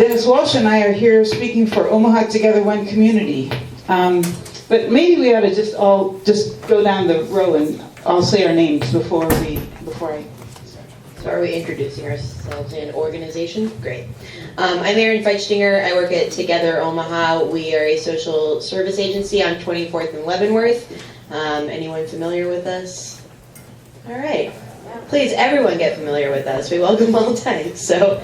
Dennis Walsh and I are here speaking for Omaha Together One Community. But maybe we ought to just all go down the row and all say our names before I start. So are we introducing ourselves and organization? Great. I'm Erin Feitstinger. I work at Together Omaha. We are a social service agency on 24th and Leavenworth. Anyone familiar with us? All right. Please, everyone get familiar with us. We welcome all time. So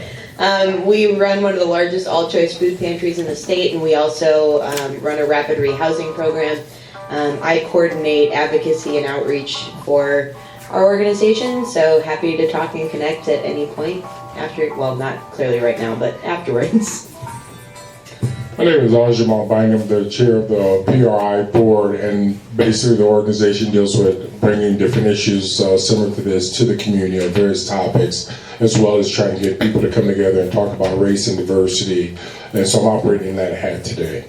we run one of the largest all-choice food pantries in the state, and we also run a rapid rehousing program. I coordinate advocacy and outreach for our organization, so happy to talk and connect at any point after, well, not clearly right now, but afterwards. My name is Arjumon Bingham, the chair of the PRI board, and basically the organization deals with bringing different issues similar to this to the community on various topics, as well as trying to get people to come together and talk about race and diversity. And so I'm operating in that hat today.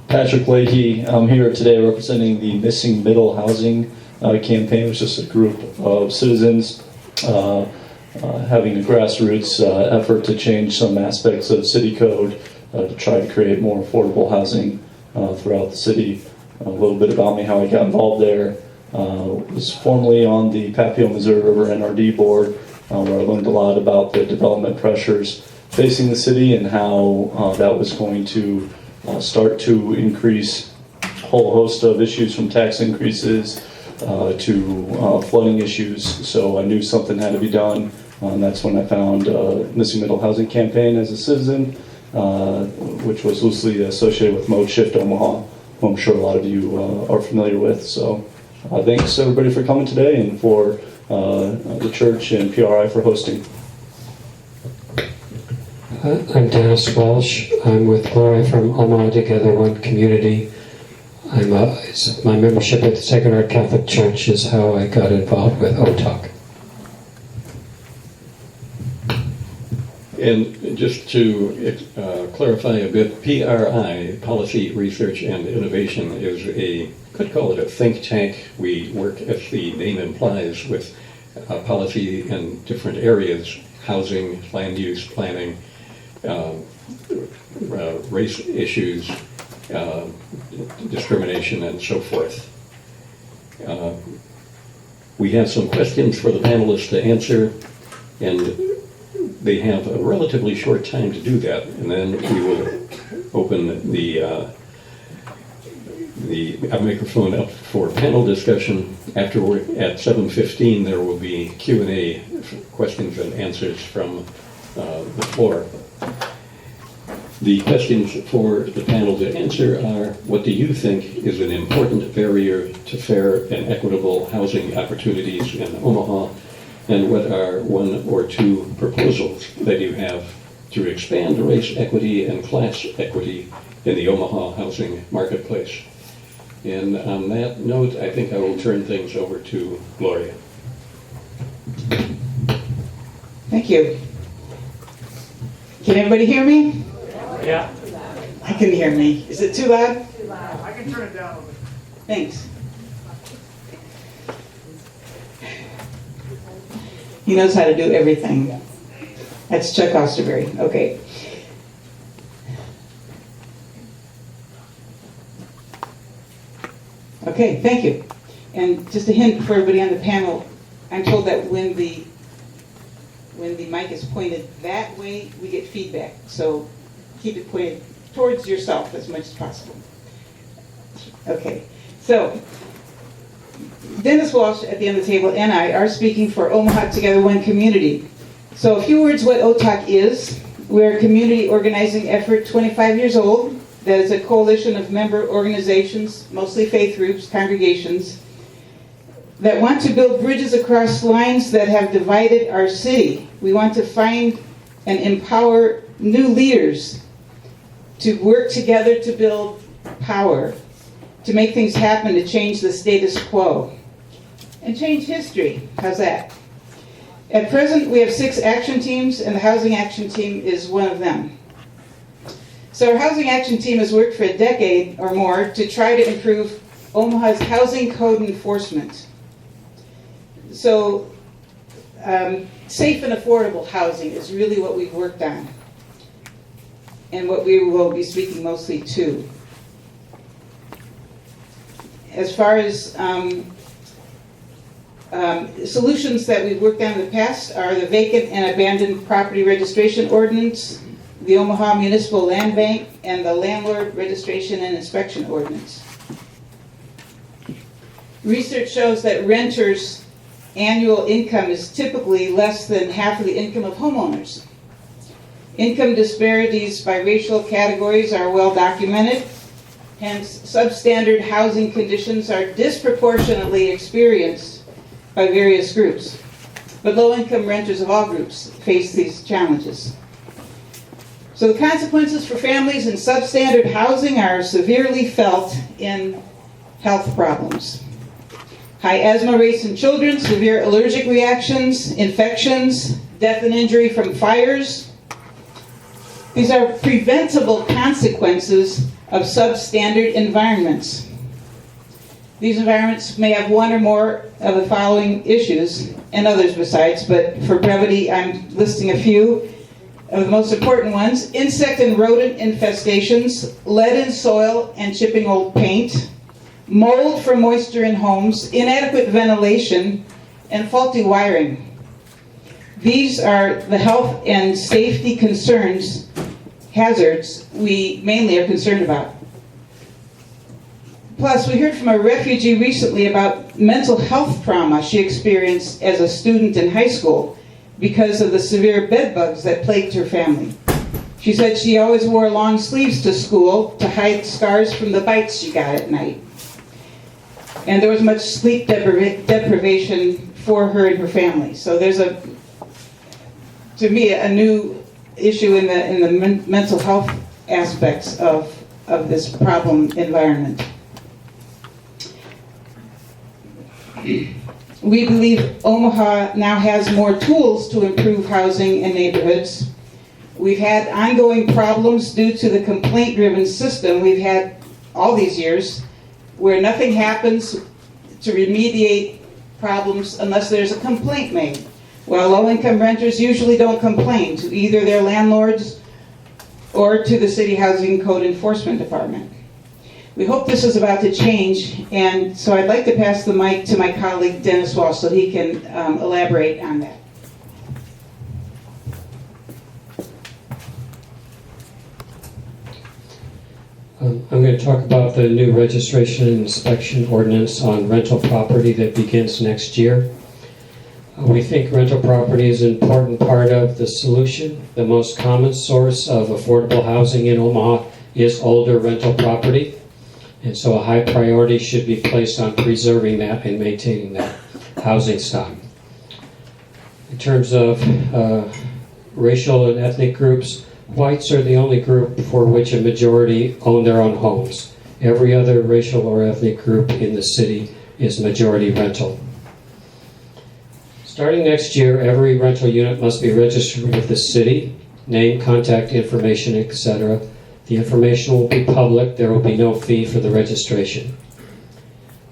Patrick Leahy, I'm here today representing the Missing Middle Housing campaign, which is a group of citizens having a grassroots effort to change some aspects of city code to try to create more affordable housing throughout the city. A little bit about me, how I got involved there. Was formerly on the Papio Missouri River NRD board, where I learned a lot about the development pressures facing the city and how that was going to start to increase a whole host of issues, from tax increases to flooding issues. So I knew something had to be done. And that's when I found Missing Middle Housing Campaign as a citizen, which was loosely associated with Mode Shift Omaha, who I'm sure a lot of you are familiar with. So thanks everybody for coming today, and for the church and PRI for hosting. I'm Dennis Walsh. I'm with Gloria from Omaha Together One Community. My membership at the Sacred Heart Catholic Church is how I got involved with OTOC. And just to clarify a bit, PRI, Policy, Research, and Innovation, is could call it a think tank. We work, as the name implies, with policy in different areas: housing, land use planning, race issues, discrimination, and so forth. We have some questions for the panelists to answer, and they have a relatively short time to do that, and then we will open the microphone up for panel discussion. Afterward, at 7:15, there will be Q&A, questions and answers from the floor. The questions for the panel to answer are: what do you think is an important barrier to fair and equitable housing opportunities in Omaha? And what are one or two proposals that you have to expand race equity and class equity in the Omaha housing marketplace? And on that note, I think I will turn things over to Gloria. Thank you. Can everybody hear me? Yeah. I can hear me. Is it too loud? Too loud. I can turn it down a little. Thanks. He knows how to do everything. That's Chuck Osterberry. Okay. Okay, thank you. And just a hint for everybody on the panel, I'm told that when the mic is pointed that way, we get feedback. So keep it pointed towards yourself as much as possible. Okay, so Dennis Walsh at the end of the table and I are speaking for Omaha Together One Community. So a few words what OTOC is. We're a community organizing effort, 25 years old, that is a coalition of member organizations, mostly faith groups, congregations, that want to build bridges across lines that have divided our city. We want to find and empower new leaders to work together to build power, to make things happen, to change the status quo, and change history. How's that? At present, we have 6 action teams, and the Housing Action Team is one of them. So our Housing Action Team has worked for a decade or more to try to improve Omaha's housing code enforcement. So safe and affordable housing is really what we've worked on and what we will be speaking mostly to. As far as solutions that we've worked on in the past are the vacant and abandoned property registration ordinance, the Omaha Municipal Land Bank, and the landlord registration and inspection ordinance. Research shows that renters' annual income is typically less than half of the income of homeowners. Income disparities by racial categories are well documented. Hence, substandard housing conditions are disproportionately experienced by various groups. But low-income renters of all groups face these challenges. So the consequences for families in substandard housing are severely felt in health problems. High asthma rates in children, severe allergic reactions, infections, death and injury from fires. These are preventable consequences of substandard environments. These environments may have one or more of the following issues, and others besides, but for brevity, I'm listing a few of the most important ones: insect and rodent infestations, lead in soil and chipping old paint, mold from moisture in homes, inadequate ventilation, and faulty wiring. These are the health and safety concerns, hazards, we mainly are concerned about. Plus, we heard from a refugee recently about mental health trauma she experienced as a student in high school because of the severe bed bugs that plagued her family. She said she always wore long sleeves to school to hide scars from the bites she got at night. And there was much sleep deprivation for her and her family. So there's to me, a new issue in the mental health aspects of this problem environment. We believe Omaha now has more tools to improve housing in neighborhoods. We've had ongoing problems due to the complaint-driven system we've had all these years, where nothing happens to remediate problems unless there's a complaint made. Well, low-income renters usually don't complain to either their landlords or to the City Housing Code Enforcement Department. We hope this is about to change, and so I'd like to pass the mic to my colleague Dennis Walsh so he can elaborate on that. I'm going to talk about the new registration and inspection ordinance on rental property that begins next year. We think rental property is an important part of the solution. The most common source of affordable housing in Omaha is older rental property, and so a high priority should be placed on preserving that and maintaining that housing stock. In terms of racial and ethnic groups, whites are the only group for which a majority own their own homes. Every other racial or ethnic group in the city is majority rental. Starting next year, every rental unit must be registered with the city, name, contact information, etc. The information will be public. There will be no fee for the registration.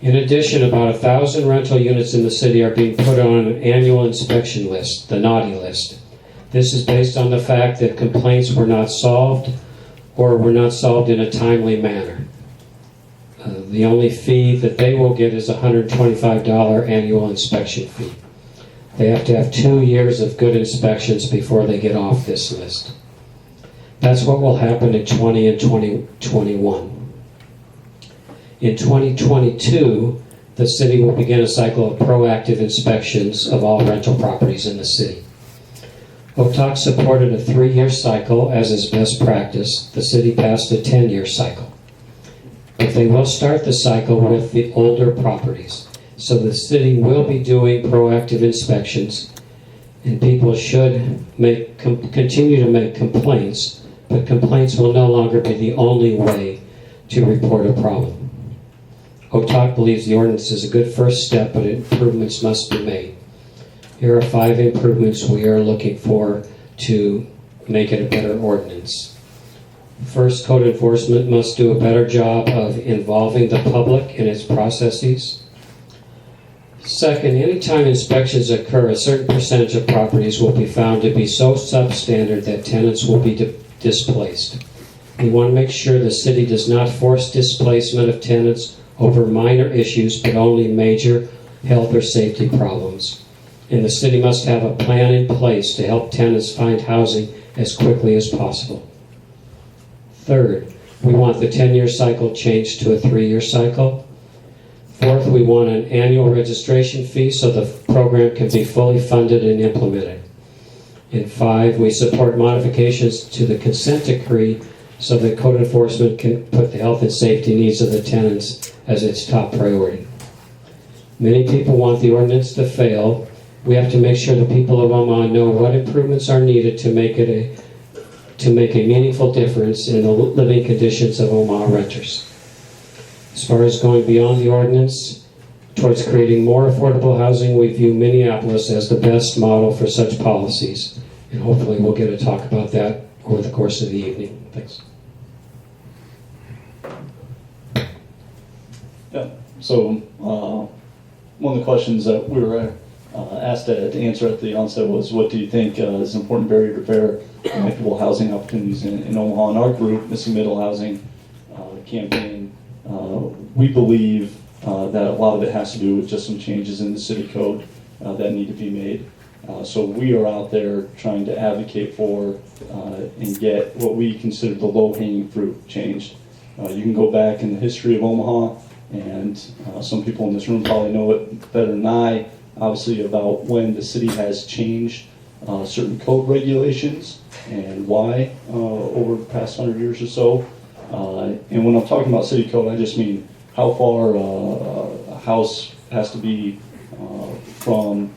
In addition, about 1,000 rental units in the city are being put on an annual inspection list, the naughty list. This is based on the fact that complaints were not solved or were not solved in a timely manner. The only fee that they will get is a $125 annual inspection fee. They have to have 2 years of good inspections before they get off this list. That's what will happen in 20 and 2021. In 2022, the city will begin a cycle of proactive inspections of all rental properties in the city. OTOC supported a 3-year cycle as is best practice. The city passed a 10-year cycle. But they will start the cycle with the older properties. So the city will be doing proactive inspections, and people should continue to make complaints, but complaints will no longer be the only way to report a problem. OTOC believes the ordinance is a good first step, but improvements must be made. Here are 5 improvements we are looking for to make it a better ordinance. First, code enforcement must do a better job of involving the public in its processes. Second, anytime inspections occur, a certain percentage of properties will be found to be so substandard that tenants will be displaced. We want to make sure the city does not force displacement of tenants over minor issues, but only major health or safety problems. And the city must have a plan in place to help tenants find housing as quickly as possible. Third, we want the 10-year cycle changed to a 3-year cycle. Fourth, we want an annual registration fee so the program can be fully funded and implemented. And 5, we support modifications to the consent decree so that code enforcement can put the health and safety needs of the tenants as its top priority. Many people want the ordinance to fail. We have to make sure the people of Omaha know what improvements are needed to make a meaningful difference in the living conditions of Omaha renters. As far as going beyond the ordinance towards creating more affordable housing, we view Minneapolis as the best model for such policies. And hopefully we'll get to talk about that over the course of the evening. Thanks. Yeah, so one of the questions that we were asked to answer at the onset was, what do you think is an important barrier to fair and equitable housing opportunities in Omaha? In our group, Missing Middle Housing campaign, we believe that a lot of it has to do with just some changes in the city code that need to be made. So we are out there trying to advocate for and get what we consider the low-hanging fruit changed. You can go back in the history of Omaha, and some people in this room probably know it better than I, obviously, about when the city has changed certain code regulations and why over the past 100 years or so. And when I'm talking about city code, I just mean how far a house has to be from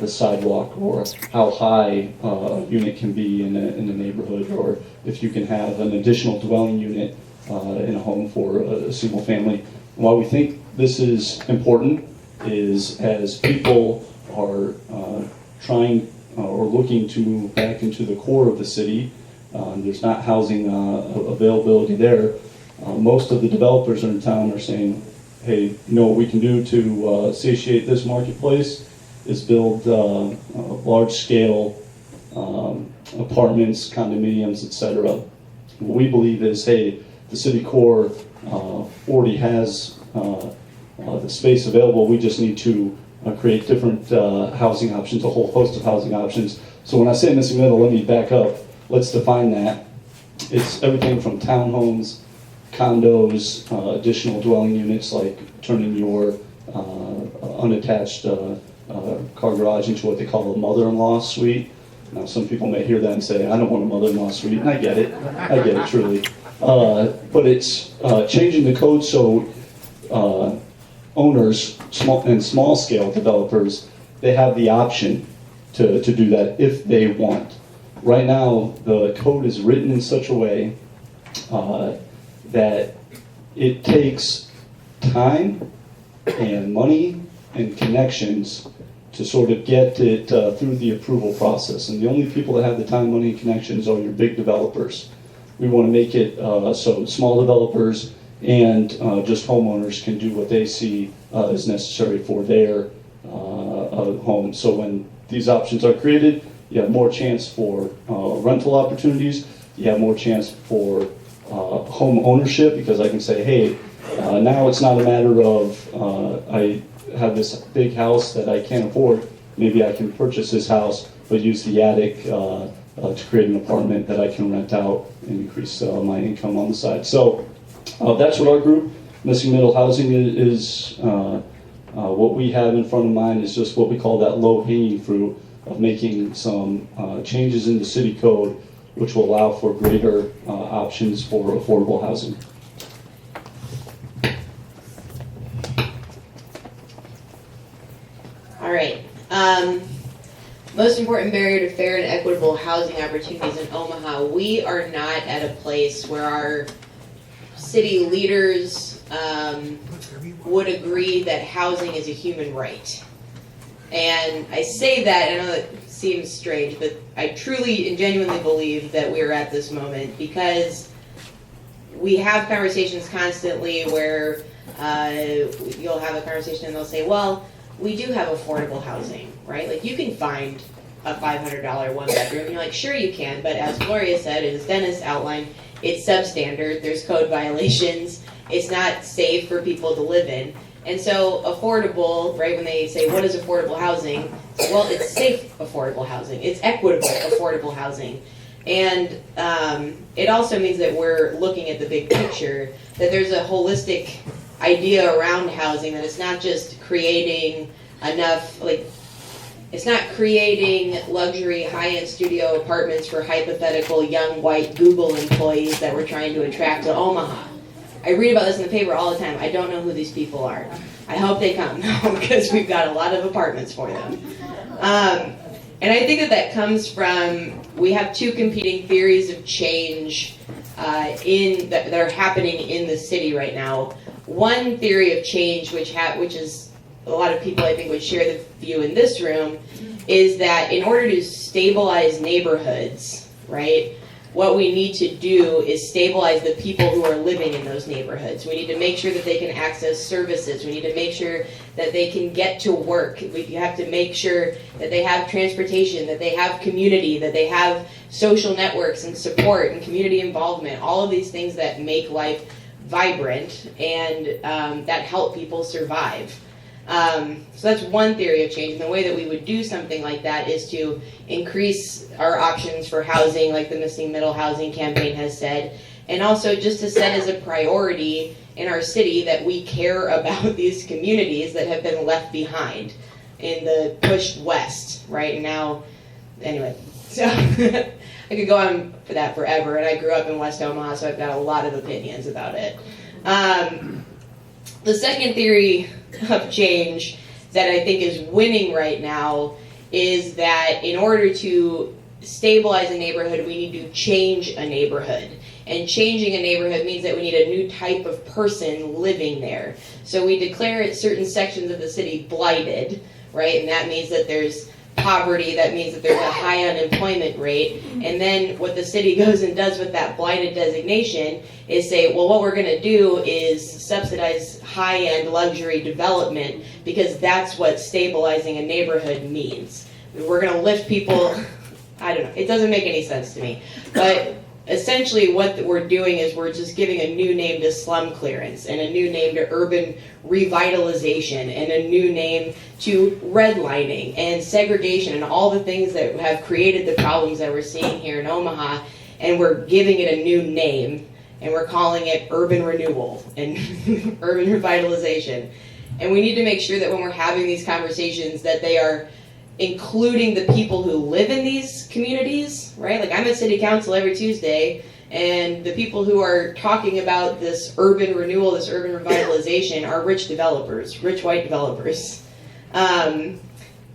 the sidewalk, or how high a unit can be in a neighborhood, or if you can have an additional dwelling unit in a home for a single family. Why we think this is important is as people are trying or looking to move back into the core of the city, there's not housing availability there. Most of the developers in town are saying, hey, you know what we can do to satiate this marketplace is build large-scale apartments, condominiums, etc. What we believe is, hey, the city core already has the space available. We just need to create different housing options, a whole host of housing options. So when I say missing middle, let me back up. Let's define that. It's everything from townhomes, condos, additional dwelling units, like turning your unattached car garage into what they call a mother-in-law suite. Now, some people may hear that and say, I don't want a mother-in-law suite, and I get it truly. But it's changing the code so owners, small-scale developers, they have the option to do that if they want. Right now, the code is written in such a way that it takes time and money and connections to sort of get it through the approval process. And the only people that have the time, money, and connections are your big developers. We want to make it so small developers and just homeowners can do what they see as necessary for their home. So when these options are created, you have more chance for rental opportunities, you have more chance for home ownership, because I can say, hey, now it's not a matter of I have this big house that I can't afford, maybe I can purchase this house but use the attic to create an apartment that I can rent out and increase my income on the side. So that's what our group, Missing Middle Housing, is. What we have in front of mind is just what we call that low-hanging fruit of making some changes in the city code, which will allow for greater options for affordable housing. All right. Most important barrier to fair and equitable housing opportunities in Omaha. We are not at a place where our city leaders would agree that housing is a human right. And I say that, I know that seems strange, but I truly and genuinely believe that we're at this moment, because we have conversations constantly where you'll have a conversation and they'll say, well, we do have affordable housing, right? Like you can find a $500 one bedroom. You're like, sure you can, but as Gloria said, and as Dennis outlined, it's substandard. There's code violations. It's not safe for people to live in. And so affordable, right, when they say, what is affordable housing? Well, it's safe affordable housing. It's equitable affordable housing. And it also means that we're looking at the big picture, that there's a holistic idea around housing, that it's not just creating enough, like, it's not creating luxury high-end studio apartments for hypothetical young white Google employees that we're trying to attract to Omaha. I read about this in the paper all the time. I don't know who these people are. I hope they come because we've got a lot of apartments for them. And I think that comes from, we have two competing theories of change that are happening in the city right now. One theory of change, which is a lot of people I think would share the view in this room, is that in order to stabilize neighborhoods, right, what we need to do is stabilize the people who are living in those neighborhoods. We need to make sure that they can access services. We need to make sure that they can get to work. We have to make sure that they have transportation, that they have community, that they have social networks and support and community involvement, all of these things that make life vibrant and that help people survive. So that's one theory of change, and the way that we would do something like that is to increase our options for housing, like the Missing Middle Housing Campaign has said, and also just to set as a priority in our city that we care about these communities that have been left behind in the pushed west, right? And now, anyway, so I could go on for that forever, and I grew up in West Omaha, so I've got a lot of opinions about it. The second theory of change that I think is winning right now is that in order to stabilize a neighborhood, we need to change a neighborhood. And changing a neighborhood means that we need a new type of person living there. So we declare certain sections of the city blighted, right? And that means that there's poverty, that means that there's a high unemployment rate. And then what the city goes and does with that blighted designation is say, well, what we're going to do is subsidize high-end luxury development because that's what stabilizing a neighborhood means. We're going to lift people, I don't know, it doesn't make any sense to me. But essentially what we're doing is we're just giving a new name to slum clearance and a new name to urban revitalization and a new name to redlining and segregation and all the things that have created the problems that we're seeing here in Omaha, and we're giving it a new name and we're calling it urban renewal and urban revitalization. And we need to make sure that when we're having these conversations that they are including the people who live in these communities, right? Like I'm at city council every Tuesday, and the people who are talking about this urban renewal, this urban revitalization are rich developers, rich white developers.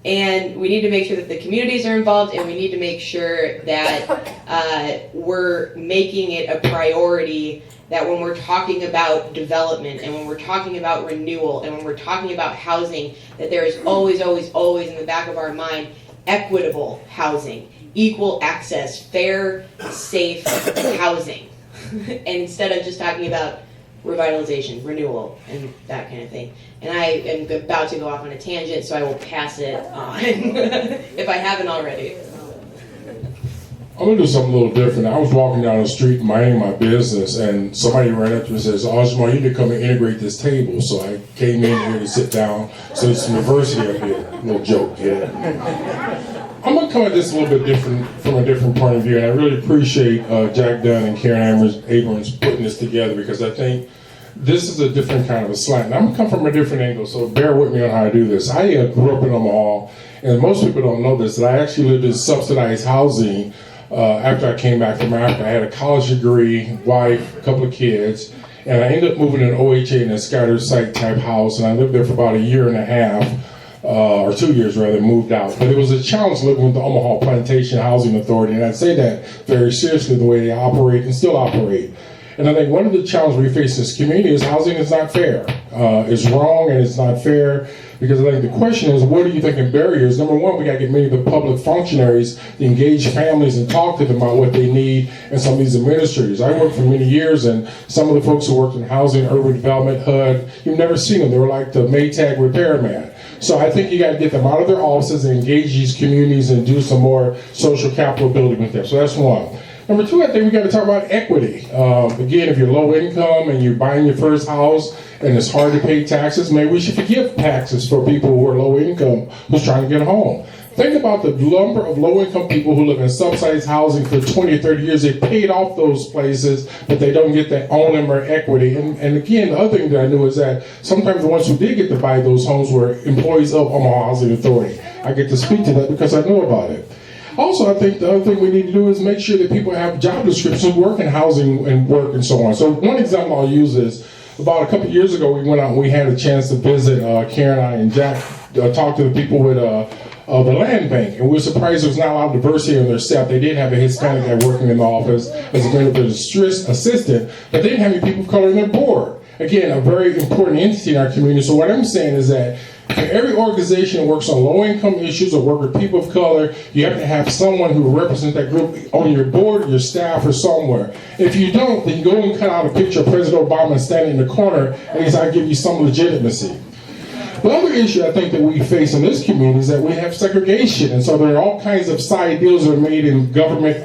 And we need to make sure that the communities are involved, and we need to make sure that we're making it a priority that when we're talking about development and when we're talking about renewal and when we're talking about housing, that there is always, always, always in the back of our mind equitable housing, equal access, fair, safe housing. And instead of just talking about revitalization, renewal, and that kind of thing. And I am about to go off on a tangent, so I will pass it on if I haven't already. I'm gonna do something a little different. I was walking down the street minding my business, and somebody ran up to me and says, "Osmo, you need to come and integrate this table." So I came in here to sit down. So it's some diversity up here. Little joke, yeah. I'm gonna come at this a little bit different, from a different point of view, and I really appreciate Jack Dunn and Karen Abrams putting this together, because I think this is a different kind of a slant. And I'm gonna come from a different angle, so bear with me on how I do this. I grew up in Omaha, and most people don't know this, that I actually lived in subsidized housing. After I came back from Africa, I had a college degree, wife, a couple of kids, and I ended up moving in OHA in a scattered site type house, and I lived there for about a year and a half, or 2 years rather, moved out. But it was a challenge living with the Omaha Plantation Housing Authority, and I say that very seriously, the way they operate and still operate. And I think one of the challenges we face in this community is housing is not fair. It's wrong and it's not fair, because I think the question is, what are you thinking barriers? Number one, we got to get many of the public functionaries to engage families and talk to them about what they need, and some of these administrators. I worked for many years, and some of the folks who worked in housing, urban development, HUD, you've never seen them. They were like the Maytag repairman. So I think you got to get them out of their offices and engage these communities and do some more social capital building with them. So that's one. Number two, I think we got to talk about equity. Again, if you're low income and you're buying your first house and it's hard to pay taxes, maybe we should forgive taxes for people who are low income who's trying to get a home. Think about the number of low-income people who live in subsidized housing for 20 or 30 years. They paid off those places, but they don't get that owner or equity. And again, the other thing that I knew is that sometimes the ones who did get to buy those homes were employees of Omaha Housing Authority. I get to speak to that because I know about it. Also, I think the other thing we need to do is make sure that people have job descriptions, work in housing and work and so on. So one example I'll use is about a couple of years ago, we went out and we had a chance to visit, Karen, I, and Jack, talk to the people with the land bank, and we were surprised there was not a lot of diversity in their staff. They did have a Hispanic guy working in the office as a benefit assistant, but they didn't have any people of color in their board. Again, a very important entity in our community. So what I'm saying is that for every organization that works on low-income issues or work with people of color, you have to have someone who represents that group on your board, your staff, or somewhere. If you don't, then you go and cut out a picture of President Obama standing in the corner, and he's like, give you some legitimacy. The other issue I think that we face in this community is that we have segregation, and so there are all kinds of side deals that are made in government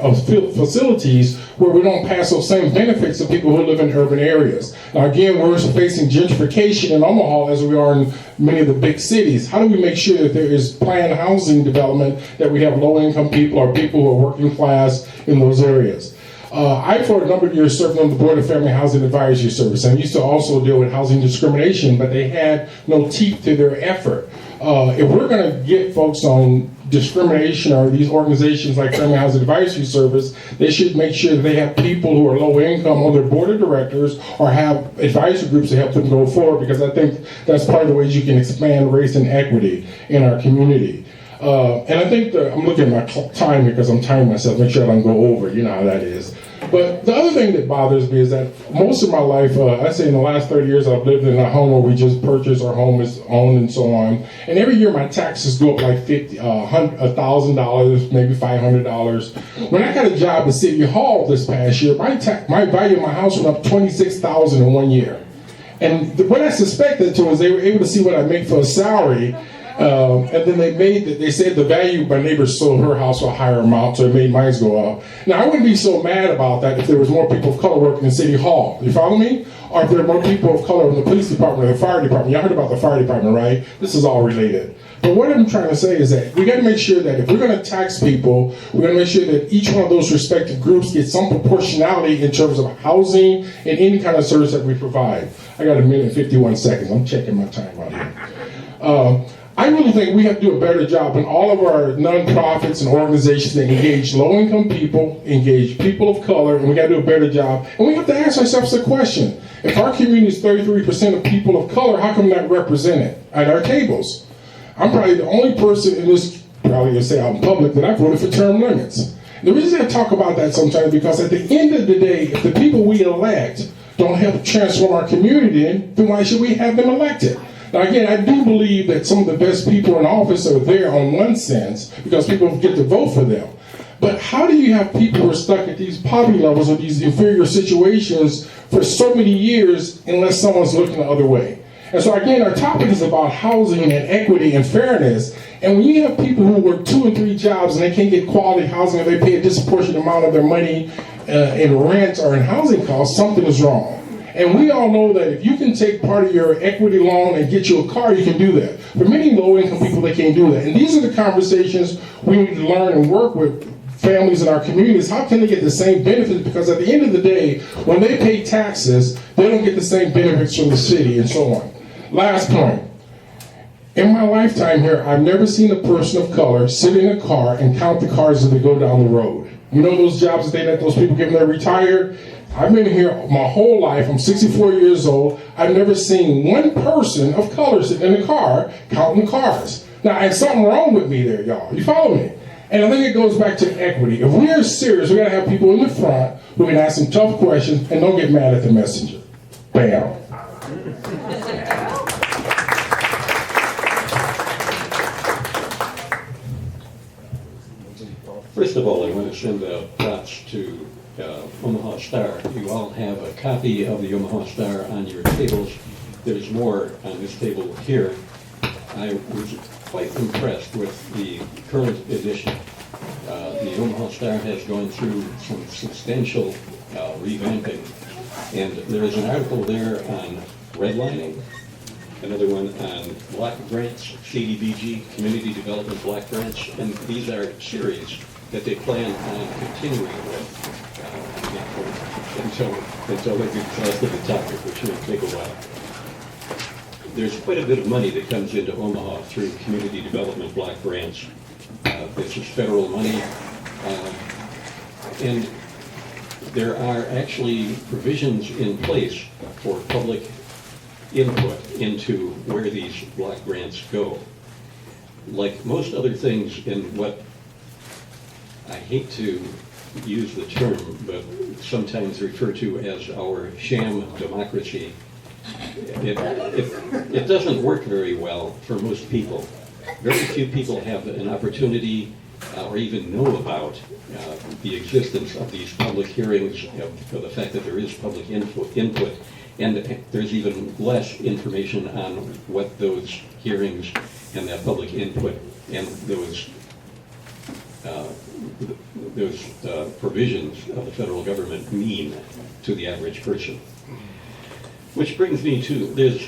facilities where we don't pass those same benefits to people who live in urban areas. Now again, we're facing gentrification in Omaha as we are in many of the big cities. How do we make sure that there is planned housing development, that we have low-income people or people who are working class in those areas? I, for a number of years, served on the Board of Family Housing Advisory Service, and used to also deal with housing discrimination, but they had no teeth to their effort. If we're going to get folks on discrimination or these organizations like Family Housing Advisory Service, they should make sure that they have people who are low income on their board of directors or have advisory groups to help them go forward, because I think that's part of the ways you can expand race and equity in our community. And I think I'm looking at my time here because I'm timing myself, make sure I don't go over, you know how that is. But the other thing that bothers me is that most of my life, I say in the last 30 years, I've lived in a home where we just purchased, our home is owned and so on. And every year my taxes go up like $1,000, maybe $500. When I got a job at City Hall this past year, my value of my house went up $26,000 in 1 year. And what I suspected to was they were able to see what I make for a salary. And then they said the value of my neighbor sold her house for a higher amount, so it made mine go up. Now, I wouldn't be so mad about that if there was more people of color working in City Hall. You follow me? Or if there were more people of color in the police department or the fire department. Y'all heard about the fire department, right? This is all related. But what I'm trying to say is that we got to make sure that if we're going to tax people, we're going to make sure that each one of those respective groups gets some proportionality in terms of housing and any kind of service that we provide. I got 1 minute and 51 seconds. I'm checking my time out here. I really think we have to do a better job in all of our nonprofits and organizations that engage low-income people, engage people of color, and we got to do a better job. And we have to ask ourselves the question, if our community is 33% of people of color, how come not represented at our tables? I'm probably the only person in this, probably going to say out in public, that I voted for term limits. The reason I talk about that sometimes is because at the end of the day, if the people we elect don't help transform our community, then why should we have them elected? Now again, I do believe that some of the best people in office are there on one sense because people get to vote for them. But how do you have people who are stuck at these poverty levels or these inferior situations for so many years unless someone's looking the other way? And so again, our topic is about housing and equity and fairness. And when you have people who work 2 and 3 jobs and they can't get quality housing, or they pay a disproportionate amount of their money in rent or in housing costs, something is wrong. And we all know that if you can take part of your equity loan and get you a car, you can do that. For many low-income people, they can't do that. And these are the conversations we need to learn and work with families in our communities. How can they get the same benefits? Because at the end of the day, when they pay taxes, they don't get the same benefits from the city and so on. Last point. In my lifetime here, I've never seen a person of color sit in a car and count the cars as they go down the road. You know those jobs that they let those people get when they're retired? I've been here my whole life. I'm 64 years old. I've never seen one person of color sitting in a car counting cars. Now, there's something wrong with me there, y'all. You follow me? And I think it goes back to equity. If we are serious, we got to have people in the front who can ask some tough questions and don't get mad at the messenger. Bam. First of all, I want to send props to Omaha Star. You all have a copy of the Omaha Star on your tables. There's more on this table here. I was quite impressed with the current edition. The Omaha Star has gone through some substantial revamping, and there is an article there on redlining, another one on block grants, CDBG, Community Development Block Grants, and these are series that they plan on continuing with until they've exhausted the topic, which will take a while. There's quite a bit of money that comes into Omaha through Community Development Block Grants. This is federal money, and there are actually provisions in place for public input into where these block grants go. Like most other things in what I hate to use the term, but sometimes refer to as our sham democracy, it doesn't work very well for most people. Very few people have an opportunity or even know about the existence of these public hearings, for the fact that there is public input, and there's even less information on what those hearings and that public input and those provisions of the federal government mean to the average person. Which brings me to,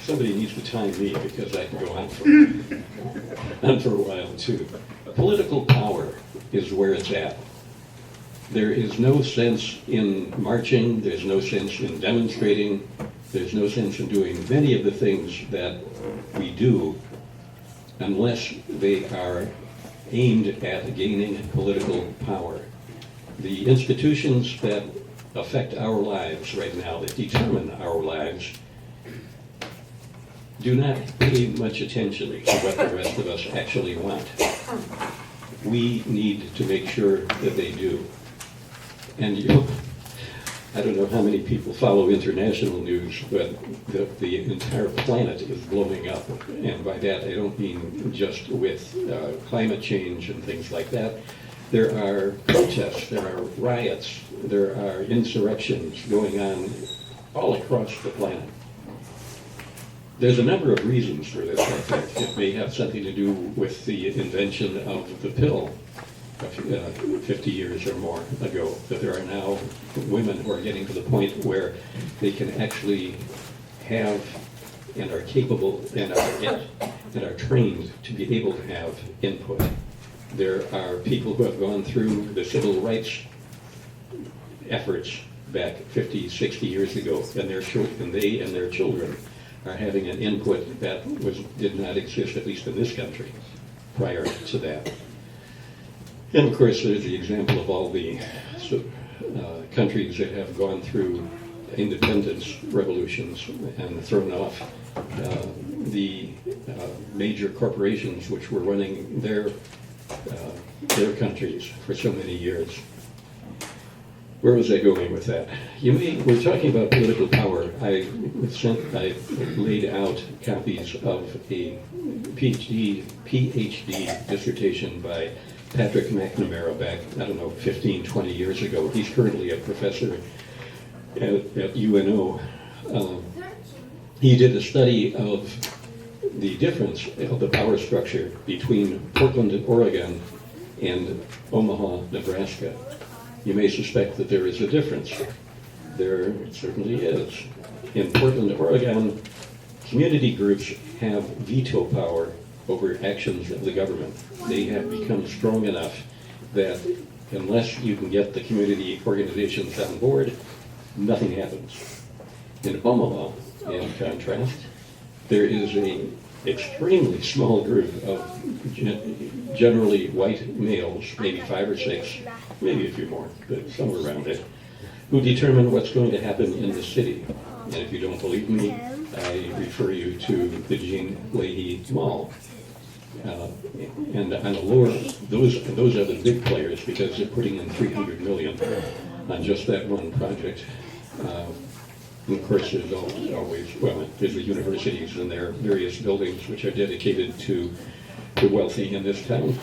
somebody needs to time me because I can go on for a while too. Political power is where it's at. There is no sense in marching, there's no sense in demonstrating, there's no sense in doing many of the things that we do unless they are aimed at gaining political power. The institutions that affect our lives right now, that determine our lives, do not pay much attention to what the rest of us actually want. We need to make sure that they do. And I don't know how many people follow international news, but the entire planet is blowing up. And by that, I don't mean just with climate change and things like that. There are protests, there are riots, there are insurrections going on all across the planet. There's a number of reasons for this, I think. It may have something to do with the invention of the pill 50 years or more ago, that there are now women who are getting to the point where they can actually have and are capable and are trained to be able to have input. There are people who have gone through the civil rights efforts back 50, 60 years ago, and they and their children are having an input that did not exist, at least in this country, prior to that. And of course, there's the example of all the countries that have gone through independence revolutions and thrown off the major corporations which were running their countries for so many years. Where was I going with that? We're talking about political power. I laid out copies of a PhD dissertation by Patrick McNamara back, 15, 20 years ago. He's currently a professor at UNO. He did a study of the difference of the power structure between Portland, Oregon, and Omaha, Nebraska. You may suspect that there is a difference. There certainly is. In Portland, Oregon, community groups have veto power over actions of the government. They have become strong enough that unless you can get the community organizations on board, nothing happens. In Omaha, in contrast, there is an extremely small group of generally white males, maybe 5 or 6, maybe a few more, but somewhere around it, who determine what's going to happen in the city. And if you don't believe me, I refer you to the Jean Leahy Mall. And on the lower, those are the big players because they're putting in $300 million on just that one project. And of course, there's always, there's the universities and their various buildings which are dedicated to the wealthy in this town.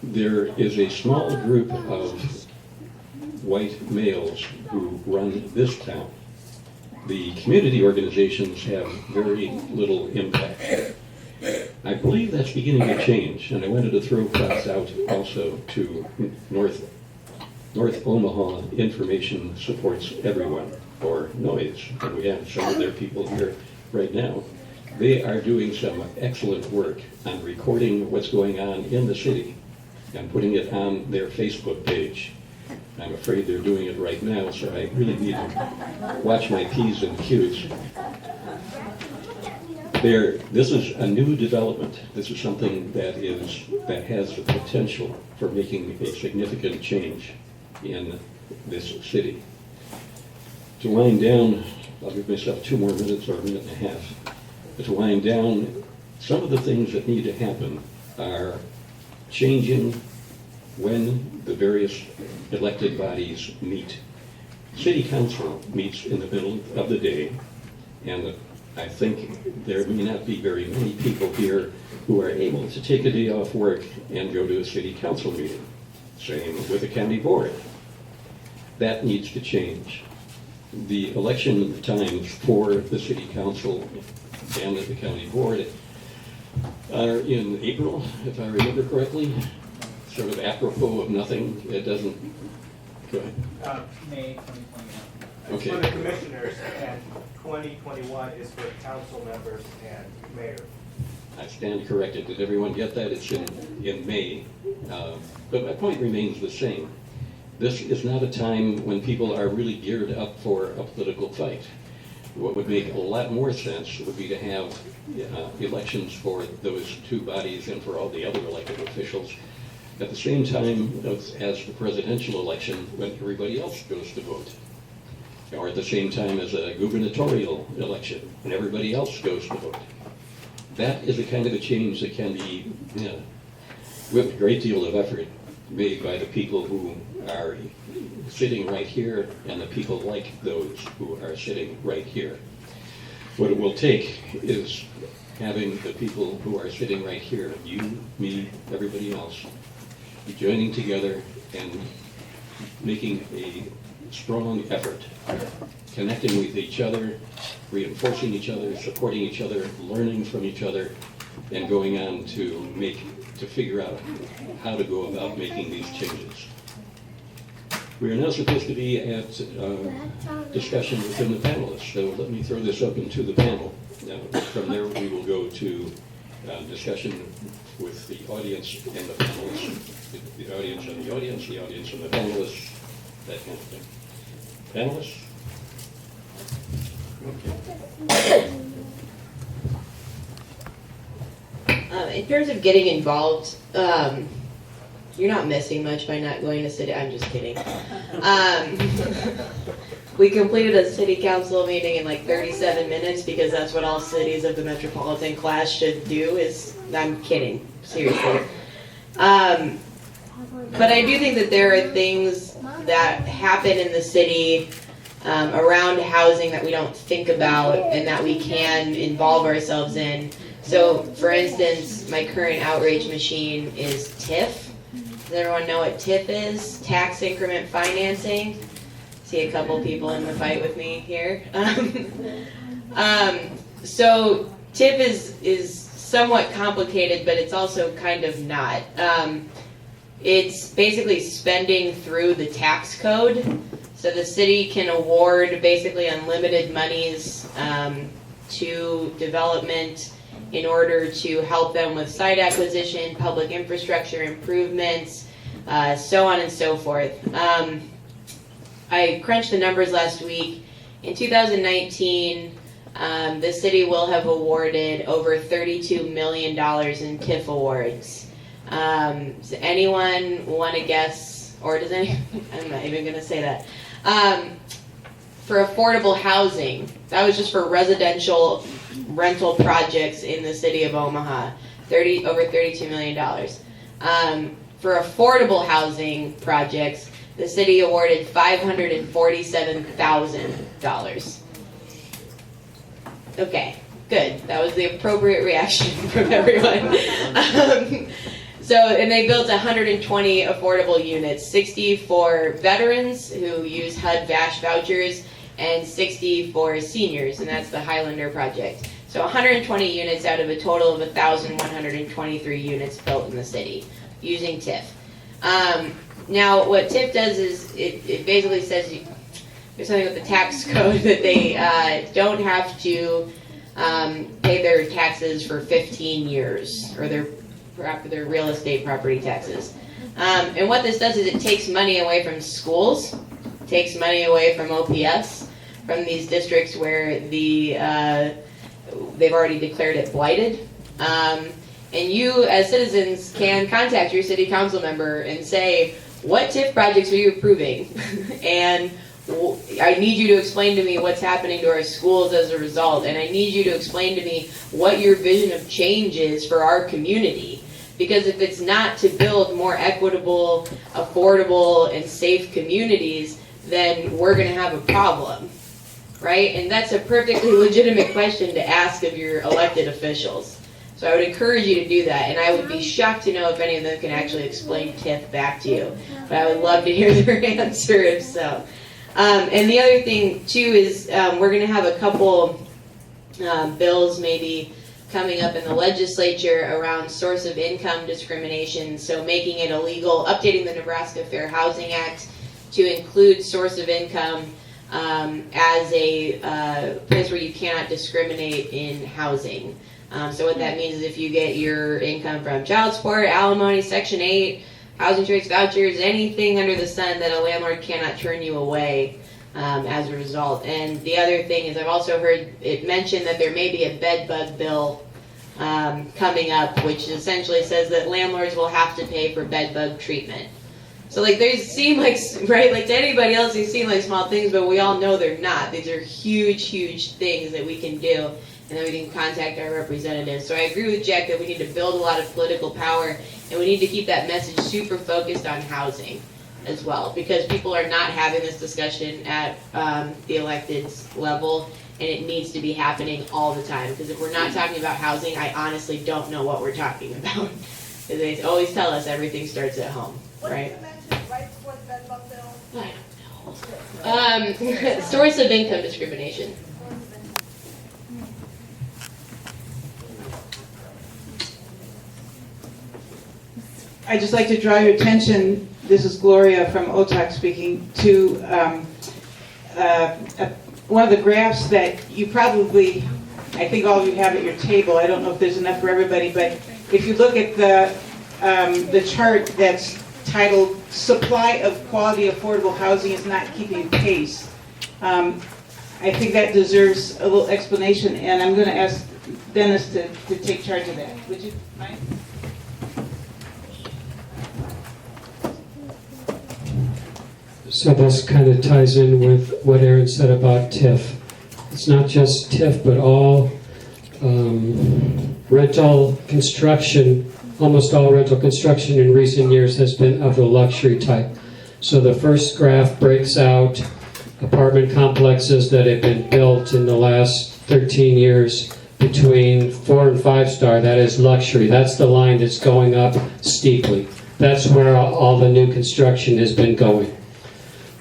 There is a small group of white males who run this town. The community organizations have very little impact. I believe that's beginning to change, and I wanted to throw props out also to North Omaha Information Supports Everyone, or NOISE, and we have some of their people here right now. They are doing some excellent work on recording what's going on in the city and putting it on their Facebook page. I'm afraid they're doing it right now, so I really need to watch my P's and Q's. This is a new development. This is something that has the potential for making a significant change in this city. To wind down, I'll give myself 2 more minutes or a minute and a half. But to wind down, some of the things that need to happen are changing when the various elected bodies meet. City council meets in the middle of the day, and I think there may not be very many people here who are able to take a day off work and go to a city council meeting. Same with the county board. That needs to change. The election times for the city council and the county board are in April, if I remember correctly. Sort of apropos of nothing. It doesn't. Go ahead. May 2021. It's Okay. for the commissioners, and 2021 is for council members and mayor. I stand corrected. Did everyone get that? It's in May. But my point remains the same. This is not a time when people are really geared up for a political fight. What would make a lot more sense would be to have elections for those 2 bodies and for all the other elected officials at the same time as the presidential election when everybody else goes to vote. Or at the same time as a gubernatorial election when everybody else goes to vote. That is the kind of a change that can be, with a great deal of effort, made by the people who are sitting right here and the people like those who are sitting right here. What it will take is having the people who are sitting right here, you, me, everybody else, joining together and making a strong effort, connecting with each other, reinforcing each other, supporting each other, learning from each other, and going on to figure out how to go about making these changes. We are now supposed to be at discussion within the panelists, so let me throw this open to the panel. Now, from there, we will go to discussion with the audience and the panelists, the audience and the audience, the audience and the panelists, that kind of thing. Panelists? In terms of getting involved, you're not missing much by not going to city. I'm just kidding. We completed a city council meeting in like 37 minutes because that's what all cities of the metropolitan class should do. I'm kidding, seriously. But I do think that there are things that happen in the city around housing that we don't think about and that we can involve ourselves in. So, for instance, my current outreach machine is TIF. Does everyone know what TIF is? Tax increment financing. See a couple people in the fight with me here. So TIF is somewhat complicated, but it's also kind of not. It's basically spending through the tax code. So the city can award basically unlimited monies to development in order to help them with site acquisition, public infrastructure improvements, so on and so forth. I crunched the numbers last week. In 2019, the city will have awarded over $32 million in TIF awards. Does anyone want to guess, or does anyone, I'm not even going to say that. For affordable housing, that was just for residential rental projects in the city of Omaha, over $32 million. For affordable housing projects, the city awarded $547,000. Okay, good. That was the appropriate reaction from everyone. And they built 120 affordable units, 60 for veterans who use HUD VASH vouchers, and 60 for seniors, and that's the Highlander project. So 120 units out of a total of 1,123 units built in the city using TIF. Now, what TIF does is it basically says there's something with the tax code that they don't have to pay their taxes for 15 years, or their real estate property taxes. And what this does is it takes money away from schools, takes money away from OPS, from these districts where they've already declared it blighted. And you, as citizens, can contact your city council member and say, what TIF projects are you approving? And I need you to explain to me what's happening to our schools as a result. And I need you to explain to me what your vision of change is for our community. Because if it's not to build more equitable, affordable, and safe communities, then we're going to have a problem, right? And that's a perfectly legitimate question to ask of your elected officials. So I would encourage you to do that, and I would be shocked to know if any of them can actually explain TIF back to you. But I would love to hear their answer if so. And the other thing, too, is we're going to have a couple bills maybe coming up in the legislature around source of income discrimination, so making it illegal, updating the Nebraska Fair Housing Act to include source of income as a place where you cannot discriminate in housing. So what that means is if you get your income from child support, alimony, Section 8, housing choice vouchers, anything under the sun, that a landlord cannot turn you away as a result. And the other thing is I've also heard it mentioned that there may be a bed bug bill coming up, which essentially says that landlords will have to pay for bed bug treatment. So like they seem like, right, like to anybody else they seem like small things, but we all know they're not. These are huge, huge things that we can do, and then we can contact our representatives. So I agree with Jack that we need to build a lot of political power, and we need to keep that message super focused on housing as well, because people are not having this discussion at the elected level, and it needs to be happening all the time. Because if we're not talking about housing, I honestly don't know what we're talking about. They always tell us everything starts at home, right? I don't know. Source of income discrimination. I'd just like to draw your attention, this is Gloria from OTOC speaking, to one of the graphs that you probably, I think all of you have at your table. I don't know if there's enough for everybody, but if you look at the chart that's titled Supply of Quality Affordable Housing is Not Keeping Pace, I think that deserves a little explanation, and I'm going to ask Dennis to take charge of that. Would you mind? So this kind of ties in with what Aaron said about TIF. It's not just TIF, but all rental construction, almost all rental construction in recent years has been of the luxury type. So the first graph breaks out apartment complexes that have been built in the last 13 years between 4 and 5 star. That is luxury. That's the line that's going up steeply. That's where all the new construction has been going.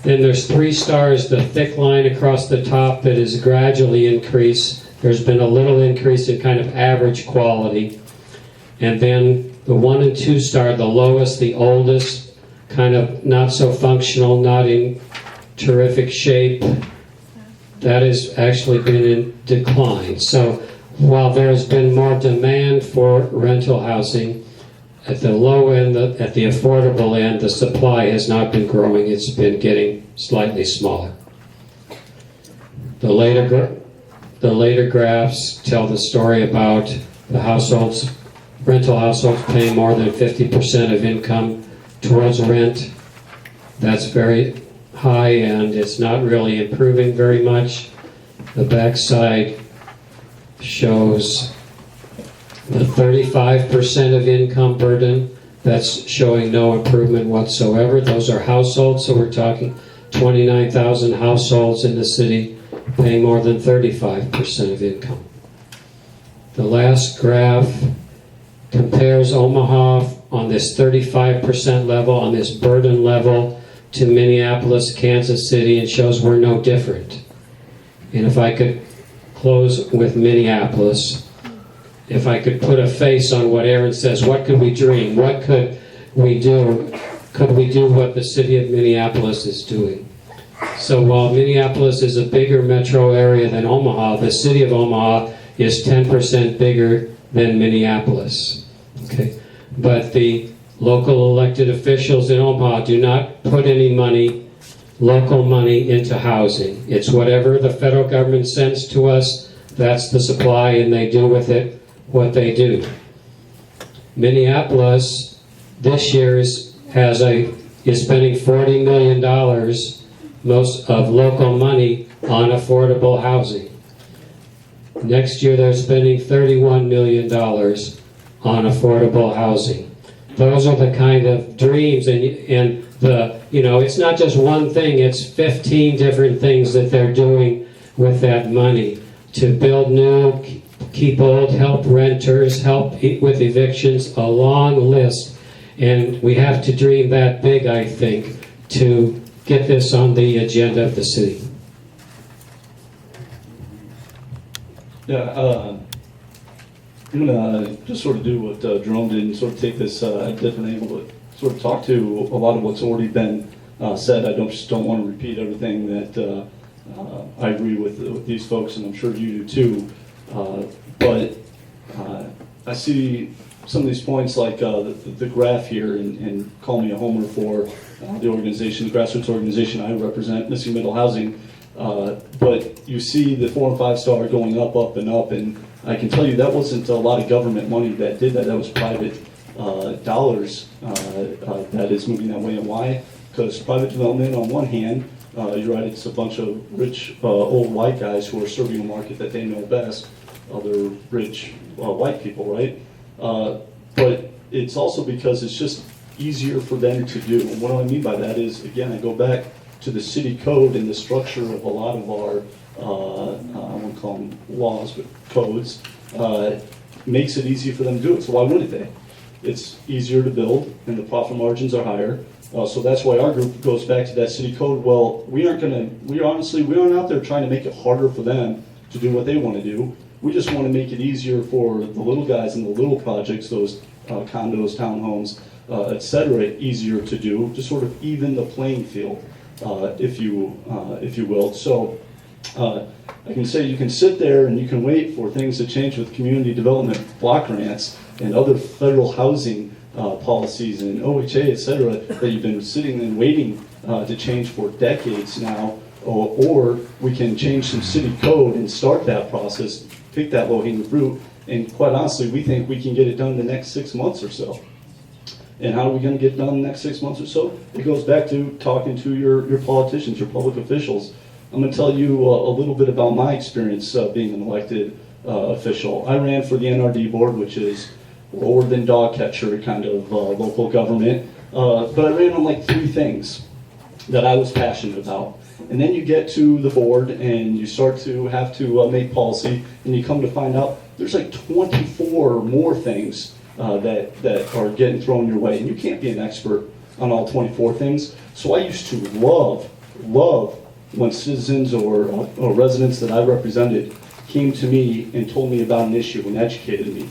Then there's 3 stars, the thick line across the top that is gradually increased. There's been a little increase in kind of average quality. And then the 1 and 2 star, the lowest, the oldest, kind of not so functional, not in terrific shape, that has actually been in decline. So while there's been more demand for rental housing, at the low end, at the affordable end, the supply has not been growing. It's been getting slightly smaller. The later graphs tell the story about the households, rental households paying more than 50% of income towards rent. That's very high, and it's not really improving very much. The backside shows the 35% of income burden. That's showing no improvement whatsoever. Those are households, so we're talking 29,000 households in the city paying more than 35% of income. The last graph compares Omaha on this 35% level, on this burden level, to Minneapolis, Kansas City, and shows we're no different. And if I could close with Minneapolis, if I could put a face on what Aaron says, what could we dream? What could we do? Could we do what the city of Minneapolis is doing? So while Minneapolis is a bigger metro area than Omaha, the city of Omaha is 10% bigger than Minneapolis. Okay? But the local elected officials in Omaha do not put any money, local money, into housing. It's whatever the federal government sends to us, that's the supply, and they do with it what they do. Minneapolis this year is spending $40 million most of local money on affordable housing. Next year they're spending $31 million on affordable housing. Those are the kind of dreams, and it's not just one thing, it's 15 different things that they're doing with that money to build new, keep old, help renters, help with evictions, a long list. And we have to dream that big, I think, to get this on the agenda of the city. Yeah, I'm going to just sort of do what Jerome did and sort of take this at a different angle, but sort of talk to a lot of what's already been said. I just don't want to repeat everything that I agree with these folks, and I'm sure you do too. But I see some of these points like the graph here, and call me a homer for the organization, the grassroots organization I represent, Missing Middle Housing. But you see the 4 and 5 star going up and up, and I can tell you that wasn't a lot of government money that did that. That was private dollars that is moving that way. And why? Because private development, on one hand, you're right, it's a bunch of rich old white guys who are serving a market that they know best, other rich white people, right? But it's also because it's just easier for them to do. And what do I mean by that is, again, I go back to the city code and the structure of a lot of our, I won't call them laws, but codes, makes it easy for them to do it. So why wouldn't they? It's easier to build and the profit margins are higher. So that's why our group goes back to that city code. Well, we aren't out there trying to make it harder for them to do what they want to do. We just want to make it easier for the little guys and the little projects, those condos, townhomes, et cetera, easier to do, to sort of even the playing field, if you will. So I can say you can sit there and you can wait for things to change with community development block grants and other federal housing policies and OHA, et cetera, that you've been sitting and waiting to change for decades now, or we can change some city code and start that process, pick that low-hanging fruit, and quite honestly, we think we can get it done in the next 6 months or so. And how are we going to get it done in the next 6 months or so? It goes back to talking to your politicians, your public officials. I'm going to tell you a little bit about my experience being an elected official. I ran for the NRD board, which is lower than dog catcher kind of local government, but I ran on like 3 things that I was passionate about. And then you get to the board and you start to have to make policy, and you come to find out there's like 24 more things that are getting thrown your way, and you can't be an expert on all 24 things. So I used to love when citizens or residents that I represented came to me and told me about an issue and educated me.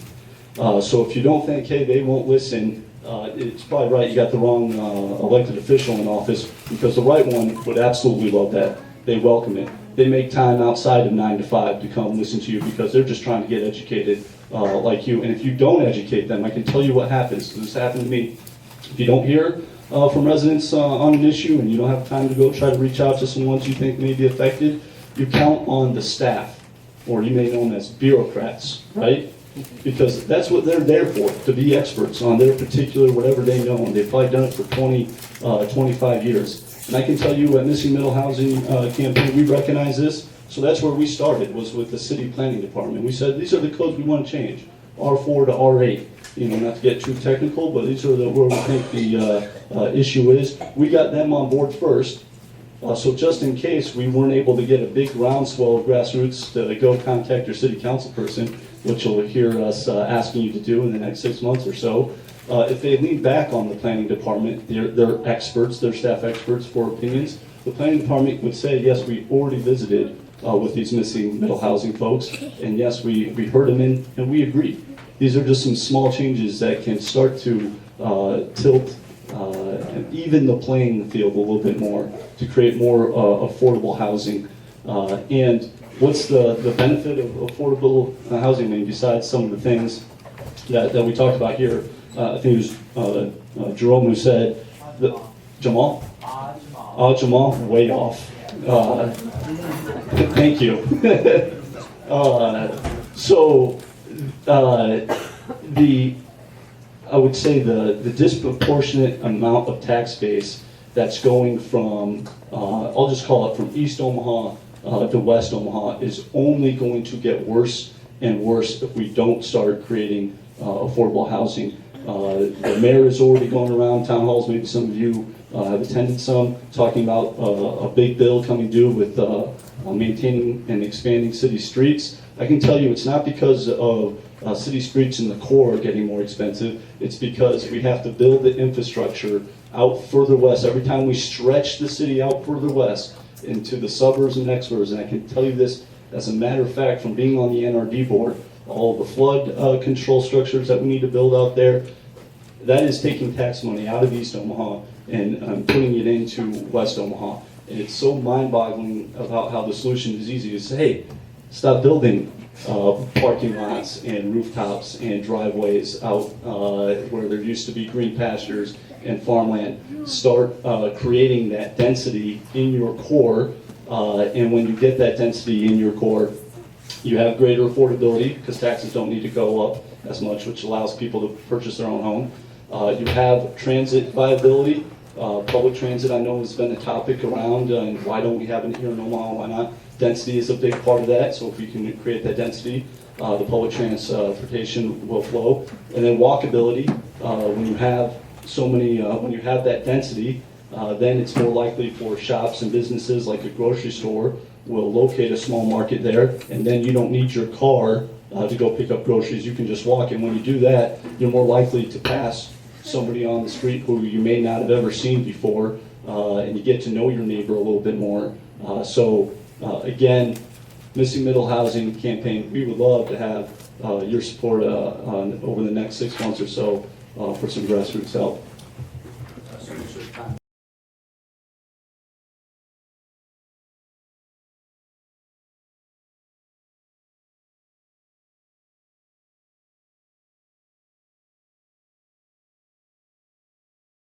So if you don't think, hey, they won't listen, it's probably right, you got the wrong elected official in office, because the right one would absolutely love that. They welcome it. They make time outside of 9 to 5 to come listen to you because they're just trying to get educated like you. And if you don't educate them, I can tell you what happens. This happened to me. If you don't hear from residents on an issue and you don't have time to go try to reach out to some ones you think may be affected, you count on the staff, or you may know them as bureaucrats, right? Because that's what they're there for, to be experts on their particular whatever they know, and they've probably done it for 20, 25 years. And I can tell you at Missing Middle Housing Campaign, we recognize this, so that's where we started, was with the city planning department. We said, these are the codes we want to change, R4 to R8. You know, not to get too technical, but these are where we think the issue is. We got them on board first, so just in case we weren't able to get a big groundswell of grassroots to go contact your city council person, which you'll hear us asking you to do in the next 6 months or so. If they lean back on the planning department, they're experts, they're staff experts for opinions. The planning department would say, yes, we already visited with these missing middle housing folks. And yes, we heard them and we agree. These are just some small changes that can start to tilt and even the playing field a little bit more to create more affordable housing. And what's the benefit of affordable housing? I mean, besides some of the things that we talked about here, I think it was Jerome who said, Jamal? Jamal, way off. Thank you. I would say the disproportionate amount of tax base that's going from, I'll just call it from East Omaha to West Omaha, is only going to get worse and worse if we don't start creating affordable housing. The mayor is already going around town halls, maybe some of you have attended some, talking about a big bill coming due with maintaining and expanding city streets. I can tell you it's not because of city streets in the core are getting more expensive. It's because we have to build the infrastructure out further west. Every time we stretch the city out further west into the suburbs and exurbs, and I can tell you this as a matter of fact from being on the NRD board, all the flood control structures that we need to build out there, that is taking tax money out of East Omaha and putting it into West Omaha. And it's so mind-boggling about how the solution is easy to say, hey, stop building parking lots and rooftops and driveways out where there used to be green pastures and farmland. Start creating that density in your core, and when you get that density in your core, you have greater affordability because taxes don't need to go up as much, which allows people to purchase their own home. You have transit viability. Public transit, I know, has been a topic around, and why don't we have it here in Omaha? Why not? Density is a big part of that, so if we can create that density, the public transportation will flow. And then walkability, when you have so many, when you have that density, then it's more likely for shops and businesses like a grocery store will locate a small market there, and then you don't need your car to go pick up groceries. You can just walk, and when you do that, you're more likely to pass somebody on the street who you may not have ever seen before, and you get to know your neighbor a little bit more. Again, Missing Middle Housing campaign, we would love to have your support over the next 6 months or so for some grassroots help.